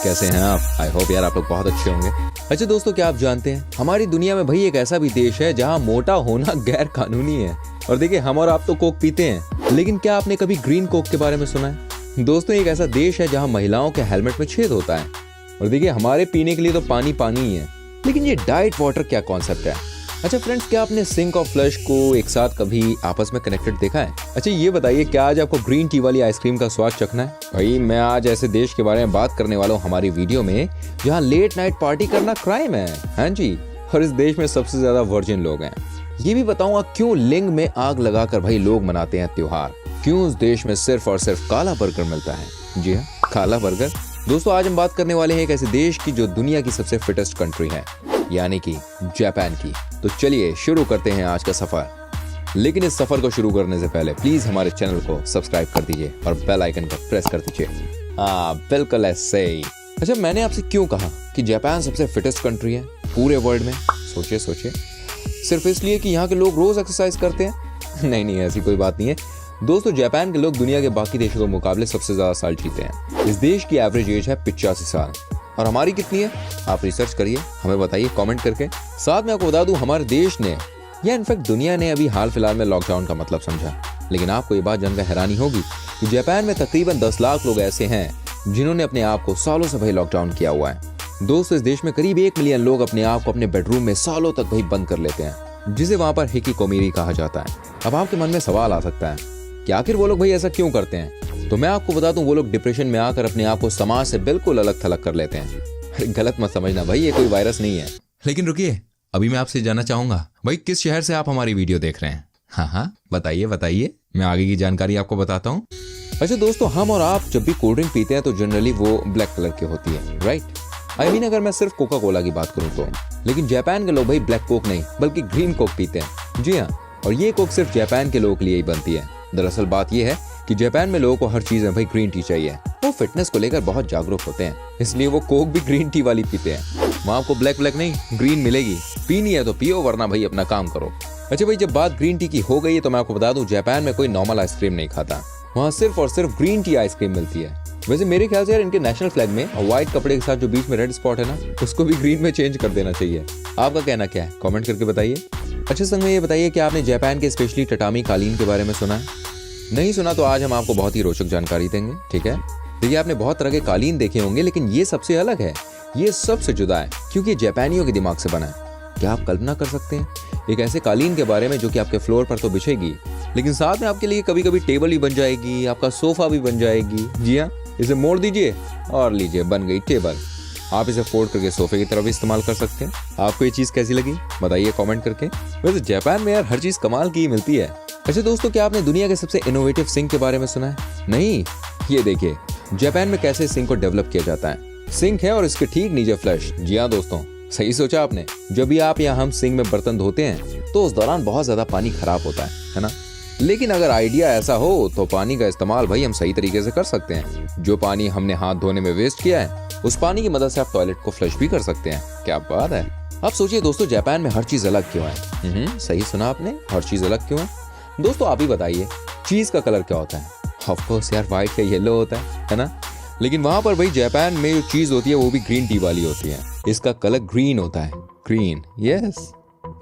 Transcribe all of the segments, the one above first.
कैसे हैं आप? आई होप यार आप लोग बहुत अच्छे होंगे। अच्छा दोस्तों, क्या आप जानते हैं हमारी दुनिया में भाई एक ऐसा भी देश है जहां मोटा होना गैर कानूनी है। और देखिए, हम और आप तो कोक पीते हैं, लेकिन क्या आपने कभी ग्रीन कोक के बारे में सुना है? दोस्तों, एक ऐसा देश है जहां महिलाओं के हेलमेट में छेद होता है। और देखिए, हमारे पीने के लिए तो पानी पानी ही है, लेकिन ये डाइट वाटर क्या कॉन्सेप्ट है? अच्छा फ्रेंड्स, क्या आपने सिंक और फ्लश को एक साथ कभी आपस में कनेक्टेड देखा है? अच्छा ये बताइए, क्या आज आपको ग्रीन टी वाली आइसक्रीम का स्वाद चखना है? भाई मैं आज ऐसे देश के बारे में बात करने वाला हूँ हमारी वीडियो में जहाँ लेट नाइट पार्टी करना क्राइम है। हाँ जी, और इस देश में सबसे ज्यादा वर्जिन लोग हैं। ये भी बताऊंगा क्यों लिंग में आग लगाकर भाई लोग मनाते हैं त्योहार। क्यों उस देश में सिर्फ और सिर्फ काला बर्गर मिलता है। जी हाँ, काला बर्गर। दोस्तों, आज हम बात करने वाले हैं एक ऐसे देश की जो दुनिया की सबसे फिटेस्ट कंट्री है, यानी कि जापान की। तो चलिए शुरू करते हैं आज का सफर। लेकिन इस सफर को शुरू करने से पहले प्लीज हमारे चैनल को सब्सक्राइब कर दीजिए और बेल आइकन को प्रेस कर दीजिए। बिल्कुल ऐसे ही। अच्छा, मैंने आपसे क्यों कहा कि जापान सबसे फिटेस्ट कंट्री है पूरे वर्ल्ड में? सोचिए सोचिए। सिर्फ इसलिए कि यहाँ के लोग रोज एक्सरसाइज करते हैं? नहीं, ऐसी कोई बात नहीं है दोस्तों। जापान के लोग दुनिया के बाकी देशों के मुकाबले सबसे ज्यादा साल जीते हैं। इस देश की एवरेज एज है 85 साल। और हमारी कितनी है? आप रिसर्च करिए, हमें बताइए कमेंट करके। साथ में आपको बता दूं, हमारे देश ने या इनफैक्ट दुनिया ने अभी हाल फिलहाल में लॉकडाउन का मतलब समझा। लेकिन आपको ये बात जानकर हैरानी होगी कि जापान में तकरीबन 10 लाख लोग ऐसे हैं जिन्होंने अपने आप को सालों से भाई लॉकडाउन किया हुआ है। दोस्तों, इस देश में करीब 1 मिलियन लोग अपने आप को अपने बेडरूम में सालों तक भाई बंद कर लेते हैं, जिसे वहां पर हिकिकोमोरी कहा जाता है। अब आपके मन में सवाल आ सकता है कि आखिर वो लोग भाई ऐसा क्यों करते हैं? तो मैं आपको बता दूं, वो लोग डिप्रेशन में आकर अपने आप को समाज से बिल्कुल अलग थलग कर लेते हैं। गलत मत समझना भाई, ये कोई वायरस नहीं है। लेकिन रुकिए, अभी मैं आपसे जानना चाहूंगा भाई, किस शहर से आप हमारी वीडियो देख रहे हैं? हाँ, बताइए बताइए, मैं आगे की जानकारी आपको बताता हूँ। अच्छा दोस्तों, हम और आप जब भी कोल्ड ड्रिंक पीते हैं तो जनरली वो ब्लैक कलर की होती है, राइट? आई मीन, अगर मैं सिर्फ कोका कोला की बात करूँ तो। लेकिन जापान के लोग भाई ब्लैक कोक नहीं बल्कि ग्रीन कोक पीते हैं। जी हाँ, और ये कोक सिर्फ जापान के लोगों के लिए ही बनती है। दरअसल बात यह है कि जापान में लोगों को हर चीज में भाई ग्रीन टी चाहिए। वो फिटनेस को लेकर बहुत जागरूक होते हैं, इसलिए वो कोक भी ग्रीन टी वाली पीते हैं। वहाँ आपको ब्लैक नहीं ग्रीन मिलेगी। पीनी है तो पियो, वरना भाई अपना काम करो। अच्छा भाई, जब बात ग्रीन टी की हो गई है तो मैं आपको बता दूं, जापान में कोई नॉर्मल आइसक्रीम नहीं खाता। वहाँ सिर्फ और सिर्फ ग्रीन टी आइसक्रीम मिलती है। वैसे मेरे ख्याल से यार, इनके नेशनल फ्लैग में व्हाइट कपड़े के साथ जो बीच में रेड स्पॉट है ना, उसको भी ग्रीन में चेंज कर देना चाहिए। आपका कहना क्या है? कमेंट करके बताइए। अच्छा संग में ये बताइए कि आपने जापान के स्पेशली टटामी कालीन के बारे में सुना है? नहीं सुना तो आज हम आपको बहुत ही रोचक जानकारी देंगे, ठीक है? देखिए, आपने बहुत तरह के कालीन देखे होंगे, लेकिन ये सबसे अलग है। ये सबसे जुदा है क्योंकि जापानियों के दिमाग से बना है। क्या आप कल्पना कर सकते हैं एक ऐसे कालीन के बारे में जो कि आपके फ्लोर पर तो बिछेगी, लेकिन साथ में आपके लिए कभी कभी टेबल भी बन जाएगी, आपका सोफा भी बन जाएगी। जी हाँ, इसे मोड़ दीजिए और लीजिए, बन गई टेबल। आप इसे फोल्ड करके सोफे की तरफ भी इस्तेमाल कर सकते हैं। आपको ये चीज कैसी लगी बताइए कमेंट करके। वैसे जापान में यार हर चीज कमाल की ही मिलती है। अच्छा दोस्तों, क्या आपने दुनिया के सबसे इनोवेटिव सिंक के बारे में सुना है? नहीं, ये देखिए जापान में कैसे सिंक को डेवलप किया जाता है। सिंक है और इसके ठीक नीचे फ्लश। जी हाँ दोस्तों, सही सोचा आपने। जब भी आप या हम सिंक में बर्तन धोते हैं तो उस दौरान बहुत ज्यादा पानी खराब होता है ना? लेकिन अगर आइडिया ऐसा हो तो पानी का इस्तेमाल भाई हम सही तरीके से कर सकते हैं। जो पानी हमने हाथ धोने में वेस्ट किया है, उस पानी की मदद से आप टॉयलेट को फ्लश भी कर सकते हैं। क्या बात है। अब सोचिए दोस्तों, जापान में हर चीज अलग क्यों है? सही सुना आपने, हर चीज अलग क्यों है? दोस्तों आप ही बताइए, चीज का कलर क्या होता है? ऑफ कोर्स यार, व्हाइट या येलो होता है ना? लेकिन वहां पर भाई जापान में जो चीज होती है वो भी ग्रीन टी वाली होती है। इसका कलर ग्रीन होता है, ग्रीन। यस।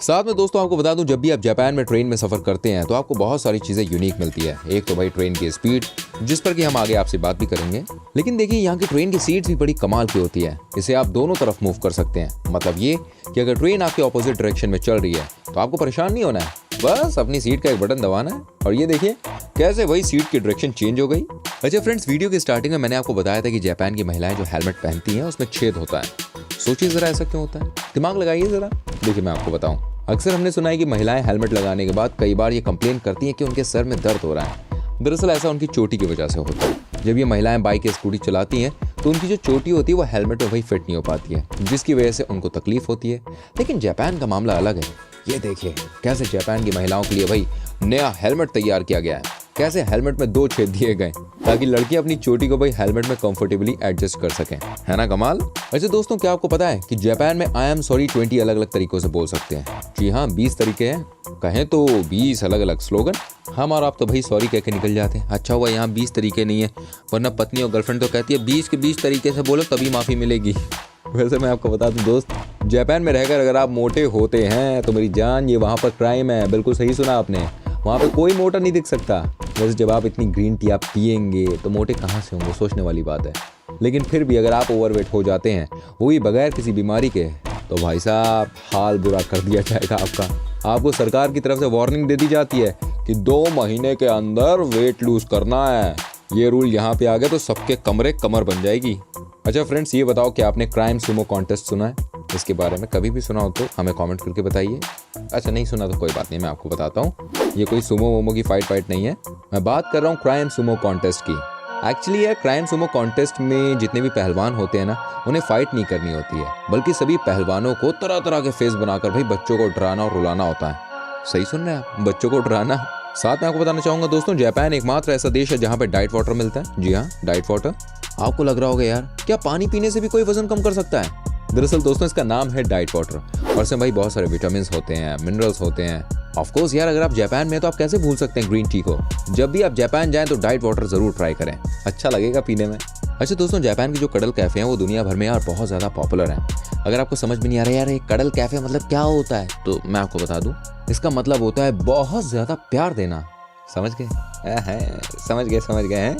साथ में दोस्तों आपको बता दूं, जब भी आप जापान में ट्रेन में सफर करते हैं तो आपको बहुत सारी चीजें यूनिक मिलती है। एक तो भाई ट्रेन की स्पीड, जिस पर कि हम आगे आपसे बात भी करेंगे। लेकिन देखिए, यहाँ की ट्रेन की सीट्स भी बड़ी कमाल की होती है। इसे आप दोनों तरफ मूव कर सकते हैं। मतलब ये कि अगर ट्रेन आपके ऑपोजिट डायरेक्शन में चल रही है तो आपको परेशान नहीं होना है, बस अपनी सीट का एक बटन दबाना है और ये देखिए कैसे भाई सीट की डायरेक्शन चेंज हो गई। अच्छा फ्रेंड्स, वीडियो की स्टार्टिंग में मैंने आपको बताया था कि जापान की महिलाएं जो हेलमेट पहनती हैं उसमें छेद होता है। सोचिए जरा, ऐसा क्यों होता है? दिमाग लगाइए जरा। देखिए मैं आपको बताऊं, अक्सर हमने सुना है कि महिलाएं हेलमेट लगाने के बाद कई बार ये कंप्लेन करती हैं कि उनके सर में दर्द हो रहा है। दरअसल ऐसा उनकी चोटी की वजह से होता है। जब ये महिलाएं बाइक या स्कूटी चलाती हैं तो उनकी जो चोटी होती है वो हेलमेट में भाई फिट नहीं हो पाती है, जिसकी वजह से उनको तकलीफ होती है। लेकिन जापान का मामला अलग है। ये देखिए कैसे जापान की महिलाओं के लिए भाई नया हेलमेट तैयार किया गया है। कैसे हेलमेट में 2 छेद दिए गए ताकि लड़कियां अपनी चोटी को भाई हेलमेट में कंफर्टेबली एडजस्ट कर सकें। है ना कमाल। वैसे दोस्तों क्या आपको पता है कि जापान में आई एम सॉरी 20 अलग अलग तरीकों से बोल सकते हैं। जी हाँ, 20 तरीके हैं, कहें तो 20 अलग अलग स्लोगन। हम और आप तो भाई सॉरी कह के निकल जाते हैं। अच्छा हुआ यहाँ 20 तरीके नहीं है, वरना पत्नी और गर्लफ्रेंड तो कहती है 20 के 20 तरीके से बोलो तभी माफी मिलेगी। वैसे मैं आपको बता दूं दोस्त, जापान में रहकर अगर आप मोटे होते हैं तो मेरी जान ये वहाँ पर क्राइम है। बिल्कुल सही सुना आपने, वहाँ पे कोई मोटा नहीं दिख सकता। वैसे जब आप इतनी ग्रीन टी आप पिएंगे तो मोटे कहाँ से होंगे, सोचने वाली बात है। लेकिन फिर भी अगर आप ओवरवेट हो जाते हैं, वो भी बगैर किसी बीमारी के, तो भाई साहब हाल बुरा कर दिया जाएगा आपका। आपको सरकार की तरफ से वार्निंग दे दी जाती है कि 2 महीने के अंदर वेट लूज करना है। ये रूल यहाँ पे आ गया तो सबके कमर बन जाएगी। अच्छा फ्रेंड्स, ये बताओ कि आपने क्राइम सुमो कॉन्टेस्ट सुना है? इसके बारे में कभी भी सुना हो तो हमें कमेंट करके बताइए। अच्छा नहीं सुना तो कोई बात नहीं, मैं आपको बताता हूँ। ये कोई सुमो वोमो की फाइट नहीं है, मैं बात कर रहा हूँ क्राइम सुमो कॉन्टेस्ट की। एक्चुअली यार क्राइम सुमो कॉन्टेस्ट में जितने भी पहलवान होते हैं ना, उन्हें फाइट नहीं करनी होती है, बल्कि सभी पहलवानों को तरह तरह के फेस बनाकर भाई बच्चों को डराना और रुलाना होता है। सही सुन रहे हैं आप, बच्चों को डराना। साथ में आपको बताना चाहूंगा दोस्तों, जापान एकमात्र ऐसा देश है जहाँ पे डाइट वाटर मिलता है। जी हाँ, डाइट वाटर। आपको लग रहा होगा यार क्या पानी पीने से भी कोई वजन कम कर सकता है? दरअसल दोस्तों इसका नाम है डाइट वाटर और इसमें भाई बहुत सारे विटामिन होते हैं, मिनरल्स होते हैं। ऑफ कोर्स यार अगर आप जापान में हैं तो आप कैसे भूल सकते हैं ग्रीन टी को। जब भी आप जापान जाएं तो डाइट वाटर जरूर ट्राई करें, अच्छा लगेगा पीने में। अच्छा दोस्तों, जापान के जो कडल कैफे हैं वो दुनिया भर में यार बहुत ज्यादा पॉपुलर हैं। अगर आपको समझ में नहीं आ रहा यार ये कडल कैफे मतलब क्या होता है, तो मैं आपको बता दूं, इसका मतलब होता है बहुत ज्यादा प्यार देना। समझ गए? समझ गए हैं।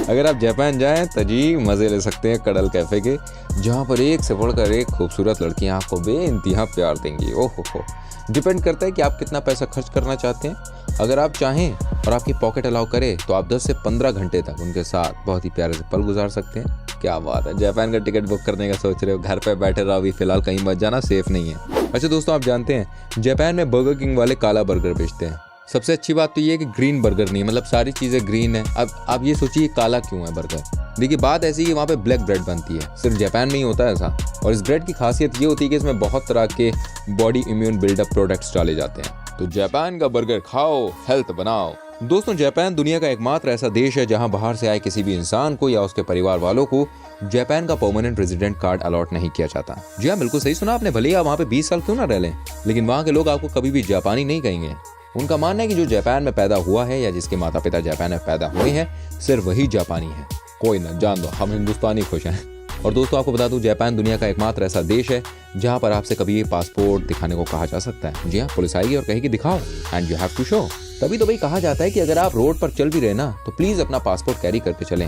अगर आप जापान जाएं तो जी मजे ले सकते हैं कडल कैफे के, जहाँ पर एक से बढ़कर एक खूबसूरत लड़कियां आपको बेइंतहा प्यार देंगी। ओहो हो, डिपेंड करता है कि आप कितना पैसा खर्च करना चाहते हैं। अगर आप चाहें और आपकी पॉकेट अलाउ करे तो आप 10 से 15 घंटे तक उनके साथ बहुत ही प्यारे से पल गुजार सकते हैं। क्या बात है, जापान का टिकट बुक करने का सोच रहे हो? घर पे बैठे रहो, अभी फिलहाल कहीं मत जाना, सेफ नहीं है। अच्छा दोस्तों, आप जानते हैं जापान में बर्गर किंग वाले काला बर्गर बेचते हैं। सबसे अच्छी बात तो ये है कि ग्रीन बर्गर नहीं है, मतलब सारी चीज़ें ग्रीन है। अब आप ये सोचिए काला क्यों है बर्गर? देखिए बात ऐसी है, वहाँ पे ब्लैक ब्रेड बनती है, सिर्फ जापान में ही होता है ऐसा। और इस ब्रेड की खासियत ये होती है कि इसमें बहुत तरह के बॉडी इम्यून बिल्डअप प्रोडक्ट्स डाले जाते हैं। तो जापान का बर्गर खाओ, हेल्थ बनाओ। दोस्तों जापान दुनिया का एकमात्र ऐसा देश है जहाँ बाहर से आए किसी भी इंसान को या उसके परिवार वालों को जापान का परमानेंट रेजिडेंट कार्ड अलॉट नहीं किया जाता। जी हाँ, बिल्कुल सही सुना आपने। भले ही आप वहाँ पे 20 साल क्यों ना रह लें, लेकिन वहाँ के लोग आपको कभी भी जापानी नहीं कहेंगे। उनका मानना है कि जो जापान में पैदा हुआ है या जिसके माता पिता जापान में पैदा हुए हैं, सिर्फ वही जापानी है। कोई ना, जान दो, हम हिंदुस्तानी खुश हैं। और दोस्तों आपको बता दूं, जापान दुनिया का एकमात्र ऐसा देश है जहां पर आपसे कभी पासपोर्ट दिखाने को कहा जा सकता है। जी हाँ, पुलिस आएगी और कहेगी दिखाओ and you have to show. तभी तो भाई कहा जाता है कि अगर आप रोड पर चल भी रहे ना तो प्लीज अपना पासपोर्ट कैरी करके चलें,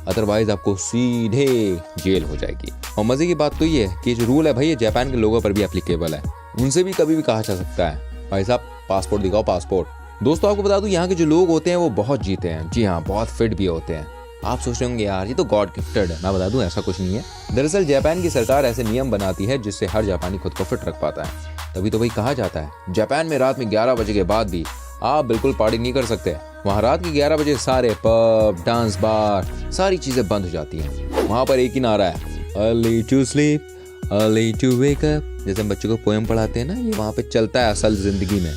अदरवाइज आपको सीधे जेल हो जाएगी। और मजे की बात तो ये है कि जो रूल है भाई ये जापान के लोगों पर भी एप्लीकेबल है। उनसे भी कभी भी कहा जा सकता है भाई साहब पासपोर्ट दिखाओ, पासपोर्ट। दोस्तों आपको बता दूं, यहाँ के जो लोग होते हैं वो बहुत जीते हैं। जी हाँ, बहुत फिट भी होते हैं। आप सोच रहे होंगे यार ये तो गॉड गिफ्टेड है। मैं बता दूं ऐसा कुछ नहीं है। दरअसल जापान की सरकार ऐसे नियम बनाती है जिससे हर जापानी खुद को फिट रख पाता है। तभी तो भाई कहा जाता है जापान में रात में 11 बजे के बाद भी आप बिल्कुल पार्टी नहीं कर सकते। वहाँ रात के 11 बजे सारे पब, डांस बार, सारी चीजें बंद हो जाती हैं। वहाँ पर एक ही नारा है, early to sleep, early to wake up. जैसे हम बच्चों को पोएम पढ़ाते हैं ना, ये वहाँ पे चलता है असल जिंदगी में।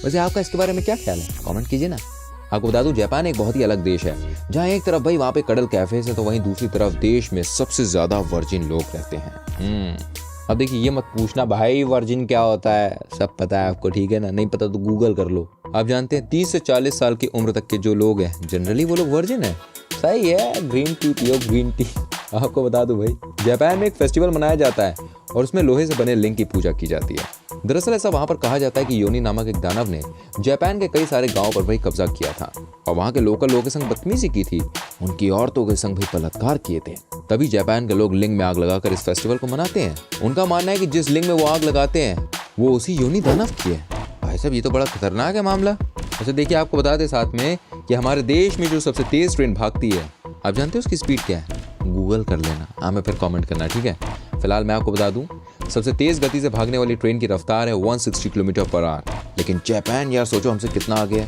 वैसे आपका इसके बारे में क्या ख्याल है, कमेंट कीजिए ना। आपको बता दूं जापान एक बहुत ही अलग देश है, जहाँ एक तरफ भाई वहाँ पे कडल कैफेज है तो वहीं दूसरी तरफ देश में सबसे ज्यादा वर्जिन लोग रहते हैं। अब देखिए ये मत पूछना भाई वर्जिन क्या होता है, सब पता है आपको, ठीक है ना? नहीं पता तो गूगल कर लो। आप जानते हैं 30 से 40 साल की उम्र तक के जो लोग हैं जनरली वो लोग वर्जिन है। सही है, ग्रीन टी पियो, ग्रीन टी। आपको बता दूं भाई जापान में एक फेस्टिवल मनाया जाता है और उसमें लोहे से बने लिंग की पूजा की जाती है। दरअसल ऐसा वहाँ पर कहा जाता है कि योनी नामक एक दानव ने जापान के कई सारे गांवों पर भाई कब्जा किया था और वहाँ के लोकल लोगों के संग बदतमीजी की थी, उनकी औरतों के संग भी बलात्कार किए थे। तभी जापान के लोग लिंग में आग लगाकर इस फेस्टिवल को मनाते हैं। उनका मानना है कि जिस लिंग में वो आग लगाते हैं वो उसी योनी दानव की है। भाई साहब ये तो बड़ा खतरनाक है मामला। अच्छा देखिए आपको बता दें साथ में कि हमारे देश में जो सबसे तेज ट्रेन भागती है, आप जानते हैं उसकी स्पीड क्या है? गूगल कर लेना, हमें फिर कमेंट करना, ठीक है? फिलहाल मैं आपको बता दूं सबसे तेज गति से भागने वाली ट्रेन की रफ्तार है 160 किलोमीटर पर आवर। लेकिन जापान यार सोचो हमसे कितना आगे है।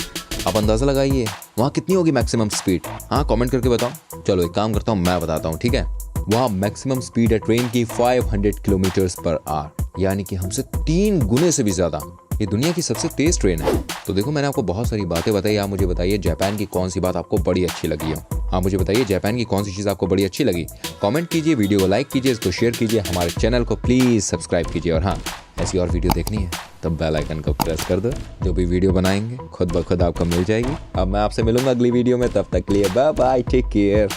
आप अंदाजा लगाइए वहाँ कितनी होगी मैक्सिमम स्पीड। हाँ कमेंट करके बताओ। चलो एक काम करता हूँ, मैं बताता हूँ, ठीक है? वहाँ मैक्सिमम स्पीड है ट्रेन की 500 किलोमीटर पर आवर, यानी कि हमसे 3 गुने से भी ज्यादा। ये दुनिया की सबसे तेज ट्रेन है। तो देखो मैंने आपको बहुत सारी बातें बताई, आप मुझे बताइए जापान की कौन सी बात आपको बड़ी अच्छी लगी हो। आप मुझे बताइए जापान की कौन सी चीज़ आपको बड़ी अच्छी लगी। कमेंट कीजिए, वीडियो को लाइक कीजिए, इसको शेयर कीजिए, हमारे चैनल को प्लीज़ सब्सक्राइब कीजिए। और हाँ, ऐसी और वीडियो देखनी है तब बेल आइकन को प्रेस कर दो। जो भी वीडियो बनाएंगे खुद ब खुद आपको मिल जाएगी। अब मैं आपसे मिलूंगा अगली वीडियो में, तब तक के लिए बाय बाय, टेक केयर।